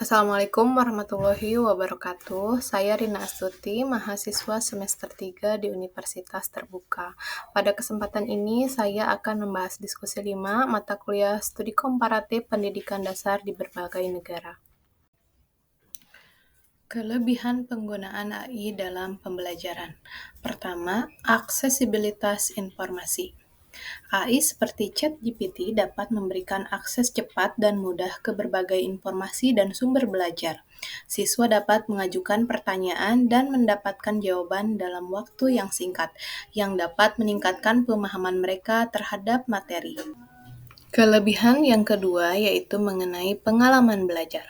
Assalamualaikum warahmatullahi wabarakatuh. Saya Rina Astuti, mahasiswa semester 3 di Universitas Terbuka. Pada kesempatan ini, saya akan membahas diskusi 5 mata kuliah studi komparatif pendidikan dasar di berbagai negara. Kelebihan penggunaan AI dalam pembelajaran. Pertama, aksesibilitas informasi. AI seperti ChatGPT dapat memberikan akses cepat dan mudah ke berbagai informasi dan sumber belajar. Siswa dapat mengajukan pertanyaan dan mendapatkan jawaban dalam waktu yang singkat, yang dapat meningkatkan pemahaman mereka terhadap materi. Kelebihan yang kedua yaitu mengenai pengalaman belajar.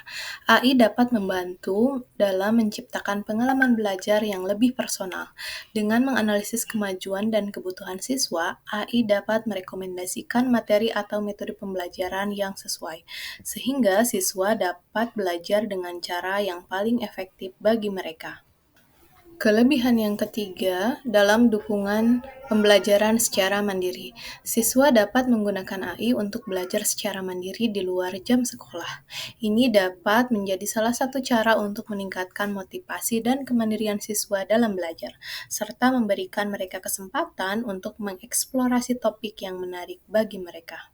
AI dapat membantu dalam menciptakan pengalaman belajar yang lebih personal. Dengan menganalisis kemajuan dan kebutuhan siswa, AI dapat merekomendasikan materi atau metode pembelajaran yang sesuai, sehingga siswa dapat belajar dengan cara yang paling efektif bagi mereka. Kelebihan yang ketiga dalam dukungan pembelajaran secara mandiri. Siswa dapat menggunakan AI untuk belajar secara mandiri di luar jam sekolah. Ini dapat menjadi salah satu cara untuk meningkatkan motivasi dan kemandirian siswa dalam belajar, serta memberikan mereka kesempatan untuk mengeksplorasi topik yang menarik bagi mereka.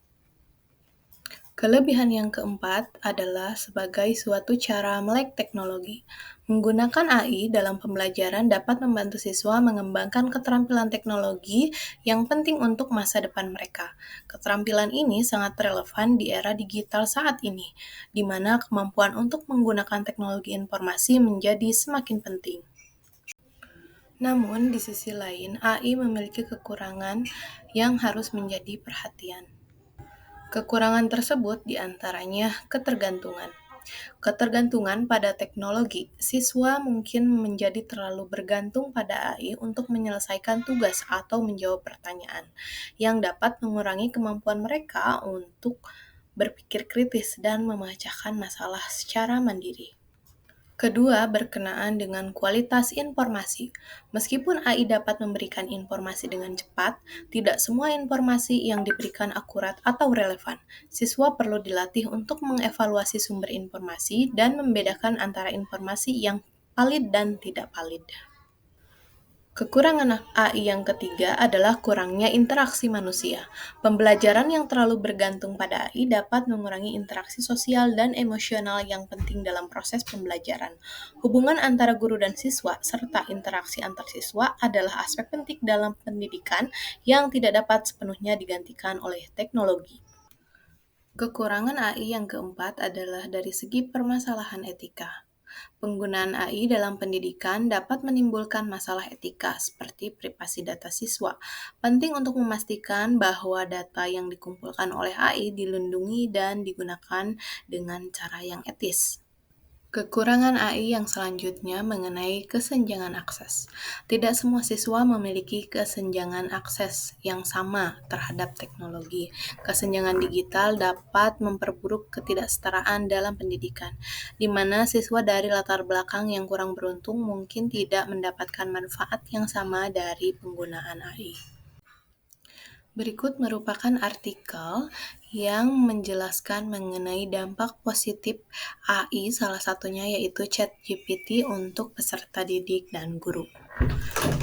Kelebihan yang keempat adalah sebagai suatu cara melek teknologi. Menggunakan AI dalam pembelajaran dapat membantu siswa mengembangkan keterampilan teknologi yang penting untuk masa depan mereka. Keterampilan ini sangat relevan di era digital saat ini, di mana kemampuan untuk menggunakan teknologi informasi menjadi semakin penting. Namun, di sisi lain, AI memiliki kekurangan yang harus menjadi perhatian. Kekurangan tersebut diantaranya ketergantungan. Ketergantungan pada teknologi. Siswa mungkin menjadi terlalu bergantung pada AI untuk menyelesaikan tugas atau menjawab pertanyaan, yang dapat mengurangi kemampuan mereka untuk berpikir kritis dan memecahkan masalah secara mandiri. Kedua, berkenaan dengan kualitas informasi. Meskipun AI dapat memberikan informasi dengan cepat, tidak semua informasi yang diberikan akurat atau relevan. Siswa perlu dilatih untuk mengevaluasi sumber informasi dan membedakan antara informasi yang valid dan tidak valid. Kekurangan AI yang ketiga adalah kurangnya interaksi manusia. Pembelajaran yang terlalu bergantung pada AI dapat mengurangi interaksi sosial dan emosional yang penting dalam proses pembelajaran. Hubungan antara guru dan siswa serta interaksi antar siswa adalah aspek penting dalam pendidikan yang tidak dapat sepenuhnya digantikan oleh teknologi. Kekurangan AI yang keempat adalah dari segi permasalahan etika. Penggunaan AI dalam pendidikan dapat menimbulkan masalah etika seperti privasi data siswa. Penting untuk memastikan bahwa data yang dikumpulkan oleh AI dilindungi dan digunakan dengan cara yang etis. Kekurangan AI yang selanjutnya mengenai kesenjangan akses. Tidak semua siswa memiliki kesenjangan akses yang sama terhadap teknologi. Kesenjangan digital dapat memperburuk ketidaksetaraan dalam pendidikan, di mana siswa dari latar belakang yang kurang beruntung mungkin tidak mendapatkan manfaat yang sama dari penggunaan AI. Berikut merupakan artikel yang menjelaskan mengenai dampak positif AI, salah satunya yaitu ChatGPT untuk peserta didik dan guru.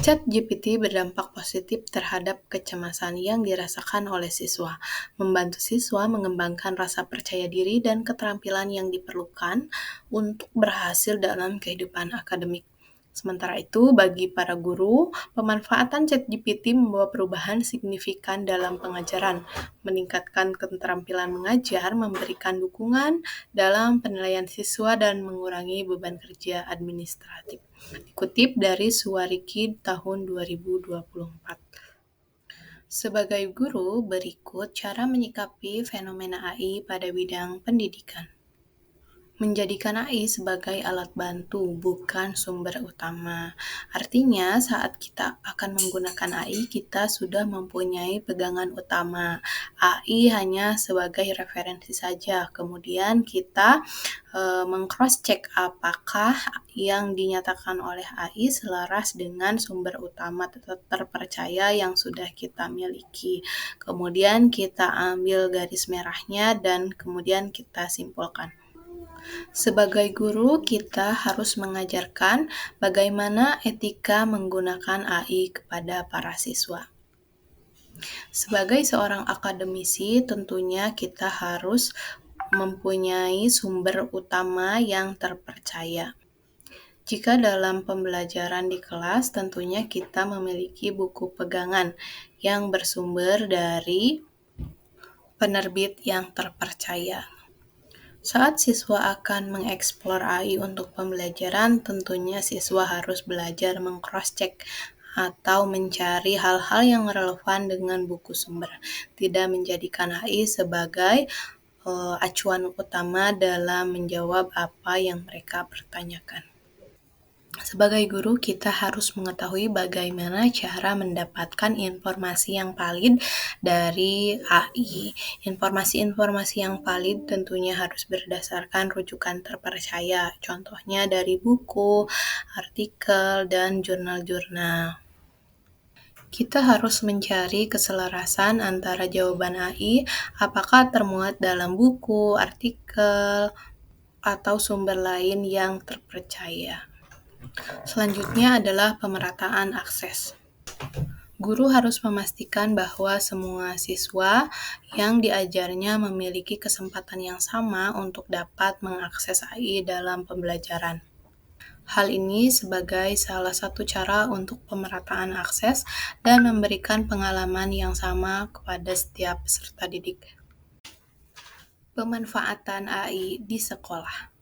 ChatGPT berdampak positif terhadap kecemasan yang dirasakan oleh siswa, membantu siswa mengembangkan rasa percaya diri dan keterampilan yang diperlukan untuk berhasil dalam kehidupan akademik. Sementara itu, bagi para guru, pemanfaatan ChatGPT membawa perubahan signifikan dalam pengajaran, meningkatkan keterampilan mengajar, memberikan dukungan dalam penilaian siswa, dan mengurangi beban kerja administratif. Dikutip dari Suwariki tahun 2024. Sebagai guru, berikut cara menyikapi fenomena AI pada bidang pendidikan. Menjadikan AI sebagai alat bantu, bukan sumber utama. Artinya, saat kita akan menggunakan AI, kita sudah mempunyai pegangan utama. AI hanya sebagai referensi saja. Kemudian kita meng-cross-check apakah yang dinyatakan oleh AI selaras dengan sumber utama terpercaya yang sudah kita miliki. Kemudian kita ambil garis merahnya dan kemudian kita simpulkan. Sebagai guru, kita harus mengajarkan bagaimana etika menggunakan AI kepada para siswa. Sebagai seorang akademisi, tentunya kita harus mempunyai sumber utama yang terpercaya. Jika dalam pembelajaran di kelas, tentunya kita memiliki buku pegangan yang bersumber dari penerbit yang terpercaya. Saat siswa akan mengeksplor AI untuk pembelajaran, tentunya siswa harus belajar meng-cross-check atau mencari hal-hal yang relevan dengan buku sumber, tidak menjadikan AI sebagai acuan utama dalam menjawab apa yang mereka pertanyakan. Sebagai guru, kita harus mengetahui bagaimana cara mendapatkan informasi yang valid dari AI. Informasi-informasi yang valid tentunya harus berdasarkan rujukan terpercaya, contohnya dari buku, artikel, dan jurnal-jurnal. Kita harus mencari keselarasan antara jawaban AI, apakah termuat dalam buku, artikel, atau sumber lain yang terpercaya. Selanjutnya adalah pemerataan akses. Guru harus memastikan bahwa semua siswa yang diajarnya memiliki kesempatan yang sama untuk dapat mengakses AI dalam pembelajaran. Hal ini sebagai salah satu cara untuk pemerataan akses dan memberikan pengalaman yang sama kepada setiap peserta didik. Pemanfaatan AI di sekolah.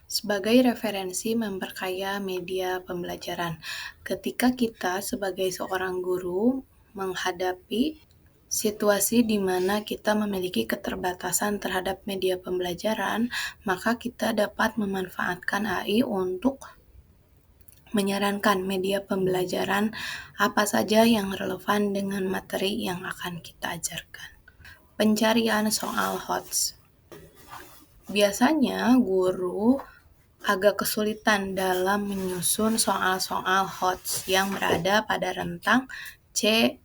Sebagai referensi memperkaya media pembelajaran. Ketika kita sebagai seorang guru menghadapi situasi di mana kita memiliki keterbatasan terhadap media pembelajaran, maka kita dapat memanfaatkan AI untuk menyarankan media pembelajaran apa saja yang relevan dengan materi yang akan kita ajarkan. Pencarian soal HOTS. Biasanya guru agak kesulitan dalam menyusun soal-soal HOTS yang berada pada rentang C4,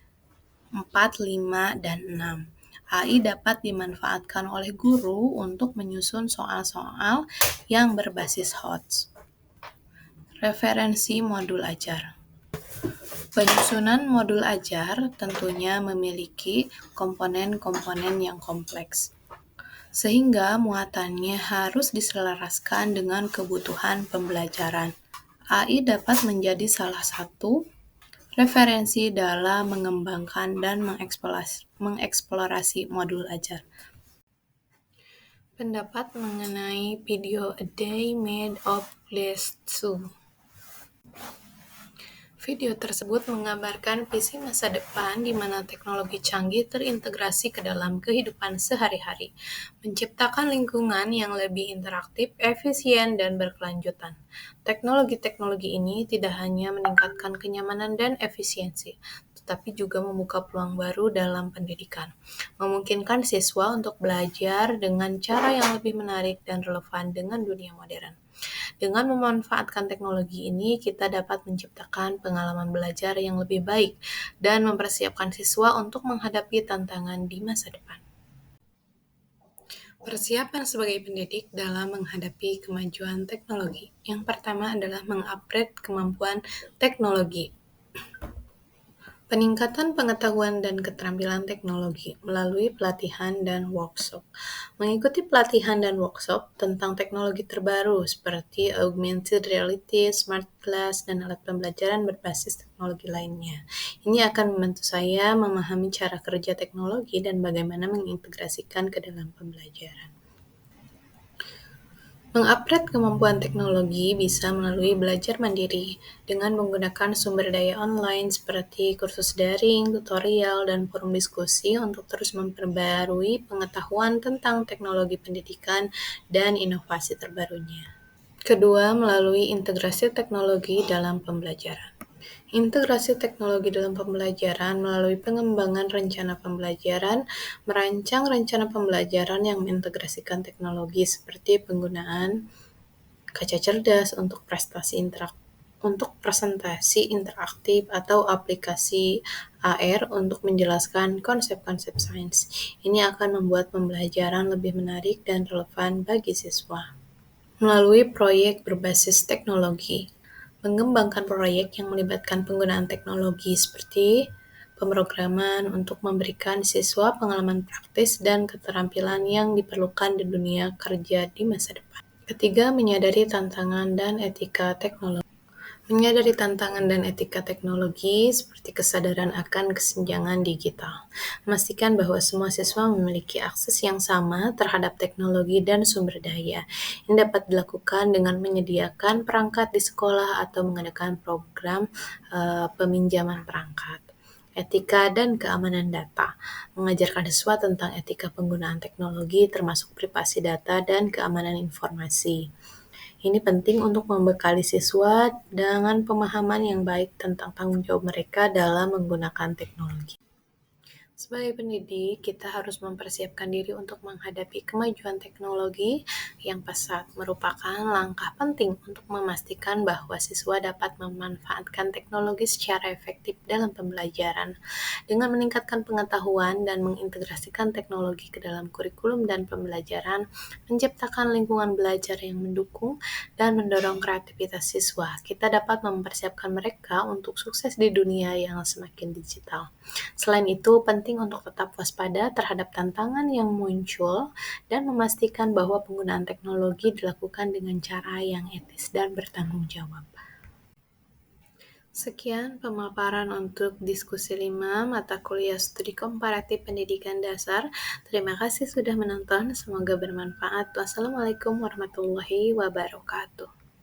5, dan 6. AI dapat dimanfaatkan oleh guru untuk menyusun soal-soal yang berbasis HOTS. Referensi modul ajar. Penyusunan modul ajar tentunya memiliki komponen-komponen yang kompleks, sehingga muatannya harus diselaraskan dengan kebutuhan pembelajaran. AI dapat menjadi salah satu referensi dalam mengembangkan dan mengeksplorasi modul ajar. Pendapat mengenai video A Day Made of Lesu. Video tersebut menggambarkan visi masa depan di mana teknologi canggih terintegrasi ke dalam kehidupan sehari-hari, menciptakan lingkungan yang lebih interaktif, efisien, dan berkelanjutan. Teknologi-teknologi ini tidak hanya meningkatkan kenyamanan dan efisiensi, tetapi juga membuka peluang baru dalam pendidikan, memungkinkan siswa untuk belajar dengan cara yang lebih menarik dan relevan dengan dunia modern. Dengan memanfaatkan teknologi ini, kita dapat menciptakan pengalaman belajar yang lebih baik dan mempersiapkan siswa untuk menghadapi tantangan di masa depan. Persiapan sebagai pendidik dalam menghadapi kemajuan teknologi. Yang pertama adalah mengupgrade kemampuan teknologi. Peningkatan pengetahuan dan keterampilan teknologi melalui pelatihan dan workshop. Mengikuti pelatihan dan workshop tentang teknologi terbaru seperti augmented reality, smart class, dan alat pembelajaran berbasis teknologi lainnya. Ini akan membantu saya memahami cara kerja teknologi dan bagaimana mengintegrasikan ke dalam pembelajaran. Mengupgrade kemampuan teknologi bisa melalui belajar mandiri dengan menggunakan sumber daya online seperti kursus daring, tutorial, dan forum diskusi untuk terus memperbarui pengetahuan tentang teknologi pendidikan dan inovasi terbarunya. Kedua, melalui integrasi teknologi dalam pembelajaran. Integrasi teknologi dalam pembelajaran melalui pengembangan rencana pembelajaran, merancang rencana pembelajaran yang mengintegrasikan teknologi seperti penggunaan kaca cerdas untuk presentasi interaktif atau aplikasi AR untuk menjelaskan konsep-konsep sains. Ini akan membuat pembelajaran lebih menarik dan relevan bagi siswa. Melalui proyek berbasis teknologi. Mengembangkan proyek yang melibatkan penggunaan teknologi seperti pemrograman untuk memberikan siswa pengalaman praktis dan keterampilan yang diperlukan di dunia kerja di masa depan. Ketiga, menyadari tantangan dan etika teknologi. Menyadari tantangan dan etika teknologi seperti kesadaran akan kesenjangan digital. Memastikan bahwa semua siswa memiliki akses yang sama terhadap teknologi dan sumber daya. Ini dapat dilakukan dengan menyediakan perangkat di sekolah atau mengadakan program peminjaman perangkat. Etika dan keamanan data. Mengajarkan siswa tentang etika penggunaan teknologi termasuk privasi data dan keamanan informasi. Ini penting untuk membekali siswa dengan pemahaman yang baik tentang tanggung jawab mereka dalam menggunakan teknologi. Sebagai pendidik, kita harus mempersiapkan diri untuk menghadapi kemajuan teknologi yang pesat, merupakan langkah penting untuk memastikan bahwa siswa dapat memanfaatkan teknologi secara efektif dalam pembelajaran. Dengan meningkatkan pengetahuan dan mengintegrasikan teknologi ke dalam kurikulum dan pembelajaran, menciptakan lingkungan belajar yang mendukung dan mendorong kreativitas siswa, kita dapat mempersiapkan mereka untuk sukses di dunia yang semakin digital. Selain itu, penting untuk tetap waspada terhadap tantangan yang muncul dan memastikan bahwa penggunaan teknologi dilakukan dengan cara yang etis dan bertanggung jawab. Sekian pemaparan untuk diskusi 5 mata kuliah studi komparatif pendidikan dasar. Terima kasih sudah menonton, semoga bermanfaat. Wassalamualaikum warahmatullahi wabarakatuh.